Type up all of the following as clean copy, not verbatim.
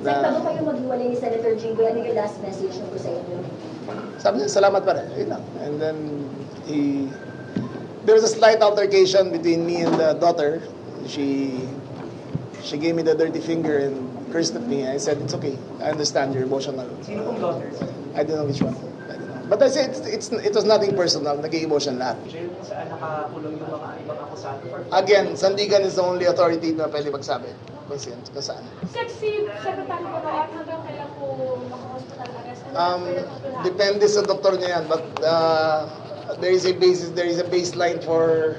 Sir, bago kayo maghiwalay ni Senator Jinggoy, ano yung last message niyo po sa inyo? Sabi niya, salamat pa rin. Yun lang. And then, there was a slight altercation between me and the daughter. She gave me the dirty finger and cursed at me. I said, it's okay. I understand you're emotional. Sino pong daughter? I don't know which one. I don't know. But I said, it was nothing personal. Nag-emotion lahat. Jail saan nakakulong yung mga ibang akusado? Again, Sandigan is the only authority na pwede magsabi. Kung saan. Sexy, Secretary Bataan, hanggang kailan po maka-hospital arrest? Depende sa doktor niya yan. But there is a baseline for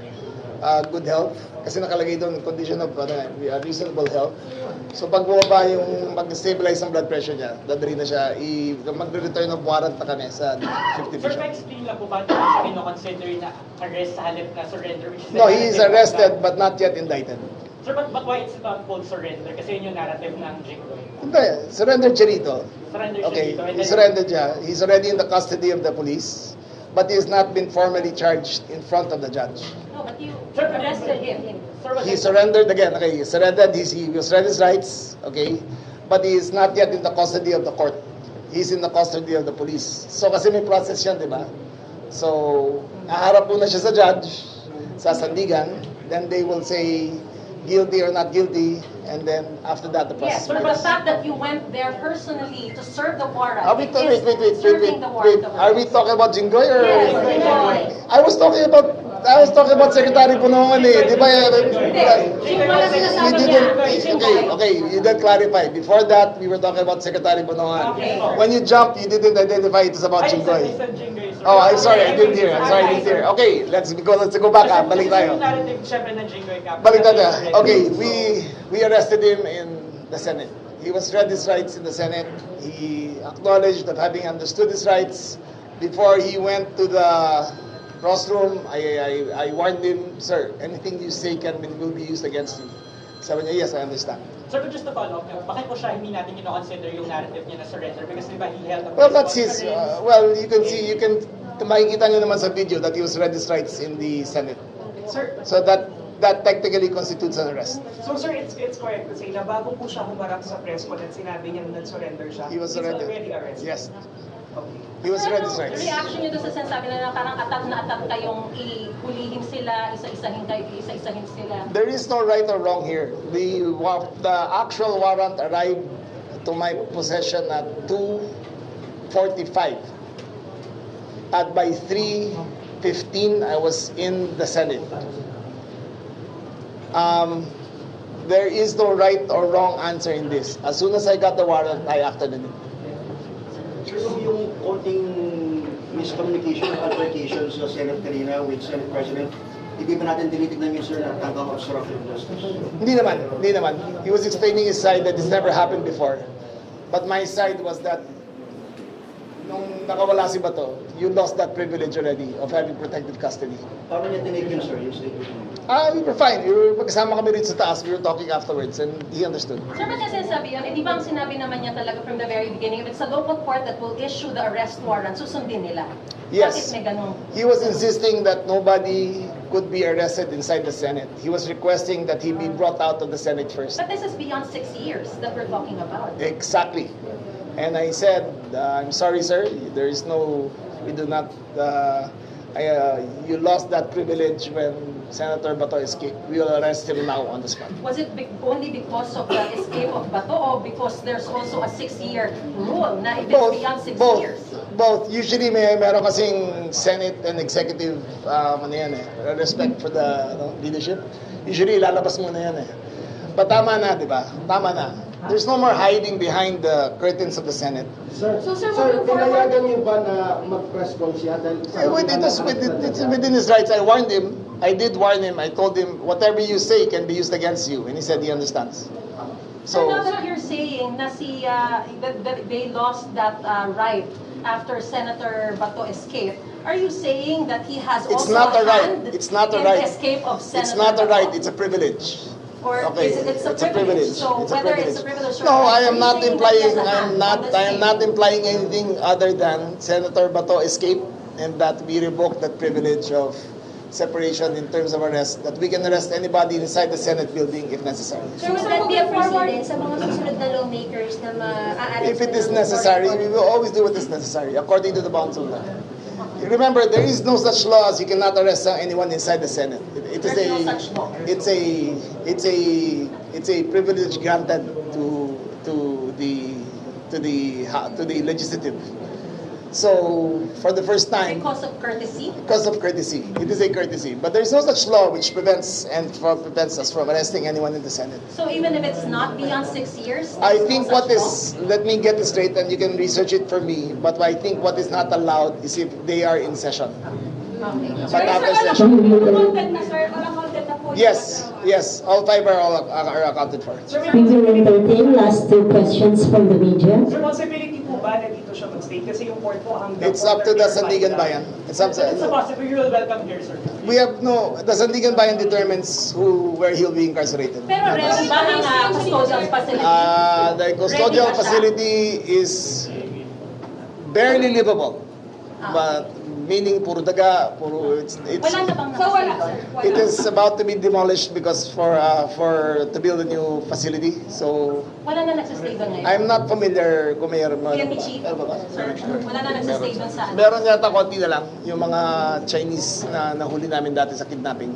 good health. Kasi nakalagay doon, condition of reasonable health. So pag bumaba yung mag-stabilize ang blood pressure niya, dadali na siya, mag-return of warrant na kami sa 50 Sir, ma-explain lang po ba ito siya kino-consider na arrest sa halip na surrender? Which is No, he is arrested but not yet indicted. Sir, but why it's not called surrender? Kasi yun yung narrative ng Jinggoy. Hindi, surrendered siya rito. Surrender siya Okay, dito. And he then- surrendered siya. He's already in the custody of the police, but he has not been formally charged in front of the judge. No, but you Sir, arrested him. Sir, He surrendered again. Okay, he surrendered. He was read his rights. Okay, but he is not yet in the custody of the court. He's in the custody of the police. So kasi may process yan, di ba? So, haharap muna siya sa judge, sa Sandigan. Then they will say guilty or not guilty. And then after that, the process. Yes, but the fact that you went there personally to serve the warrant Are we is wait, serving the warrant of Are we arrest. talking about Jinggoy or? Yes, Jinggoy. I was talking about Secretary Punuan eh. Di ba? Jinggoy lang We sinasabi didn't, niya. okay, you didn't clarify. Before that, we were talking about Secretary Bunoan. Okay. When you jumped, you didn't identify it was about I Jinggoy. said Jinggoy, sir. Oh, I'm sorry, I didn't hear. I didn't hear. Okay, let's go back. Balik Kasi tayo. yung narrative, syempre, ng Jinggoy Cap. Balik tayo. Okay, we arrested him in the Senate. He was read his rights in the Senate. He acknowledged that having understood his rights, before he went to the rostrum, I warned him, sir, anything you say will be used against you. Sabi niya, yes, I understand. Sir, but just to follow up, bakit po siya hindi natin kino-consider yung narrative niya na surrender? Because di ba he held a Well, that's press his, conference. you can makikita niyo naman sa video that he was read his rights in the Senate. Sir, So that technically constitutes an arrest. so sir, it's correct to say na bago po siya humarap sa press con at sinabi niya na nag-surrender siya, He was he's surrendered. already arrested. Yes, Okay. he was read his rights. Reaction niyo doon sa sinasabi na parang atat na atat kayong ihulihin sila, isa-isahin sila. There is no right or wrong here. The actual warrant arrived to my possession at 2:45. At by 3:15, I was in the Senate. There is no right or wrong answer in this. As soon as I got the warrant, I acted on it. Sir, yung konting miscommunication at altercation sa Senate kanina with Senate President, hindi ba natin tinitignan yung sir na tangkang obstruction of justice? Hindi naman. He was explaining his side that this never happened before. But my side was that nung nakawala si Bato, you lost that privilege already of having protected custody. Paano niya tinake yun, sir, yung statement niya? We were fine. Magkasama kami rin sa taas. We were talking afterwards and he understood. Sir, ba't niya sinasabi yun? Eh, di ba ang sinabi naman niya talaga from the very beginning, if it's a local court that will issue the arrest warrant, susundin nila. Yes. Bakit may ganun? He was insisting that nobody could be arrested inside the Senate. He was requesting that he be brought out of the Senate first. But this is beyond 6 years that we're talking about. Exactly. And I said, I'm sorry, sir. There is no, we do not, you lost that privilege when Senator Bato escaped. We will arrest him now on the spot. Was it only because of the escape of Bato or because there's also a 6-year rule na if it's beyond 6 years? Both. Usually meron kasing Senate and executive respect for the leadership. Usually ilalabas mo na yan eh. But tama na, di ba? Tama na. There's no more hiding behind the curtains of the Senate. Sir, So, sir, sir, moving forward- pinayagan niyo ba na mag-press con siya? Dahil It's within his rights. I warned him. I did warn him. I told him, whatever you say can be used against you. And he said he understands. So now So, that you're saying na that they lost that right after Senator Bato escaped, are you saying that he has it's also not a right. hand It's not a in right. the escape of Senator It's not a Bato? right. It's a privilege. Or Okay, is it's a it's a privilege? privilege. So It's a whether privilege. it's a privilege or No, not, I am are you not saying that he has implying. a hand on the I am escape? not implying anything other than Senator Bato escaped and that we revoke that privilege of separation in terms of arrest. That we can arrest anybody inside the Senate building if necessary. Sir, would that be a precedent sa mga susunod na lawmakers na If it is necessary, we will always do what is necessary according to the bounds of law. Remember, there is no such law as you cannot arrest anyone inside the Senate. It is There's no such law. it's a privilege granted to the legislative. So for the first time, Because of courtesy? because of courtesy, it is a courtesy. But there is no such law which prevents us from arresting anyone in the Senate. So even if it's not beyond 6 years? I there's no think such what law? is, let me get this straight and you can research it for me, but I think what is not allowed is if they are in session. Okay. But after session, Content na, sir. Walang content na po. yes, all five are accounted for. Sir, may Thank you, entertain. Last two questions from the media. responsibility po ba na dito siya mag-stay? Kasi yung court po hanggang... It's up to the Sandigan Bayan. It's up It's a to, possible you're welcome here, sir. we have no, the Sandigan Bayan determines where he'll be incarcerated. Pero ready ba ang custodial facility? The custodial Ready ba siya? facility is barely livable. But meaning puro daga, it's Wala na bang So wala, nakasave, sir. sir? it is about to be demolished because for to build a new facility. So Wala na nagsastay doon ngayon? I'm not familiar kung may PNP chief? Sir, wala na nagsastay doon sa... Meron yata konti na lang yung mga Chinese na nahuli namin dati sa kidnapping.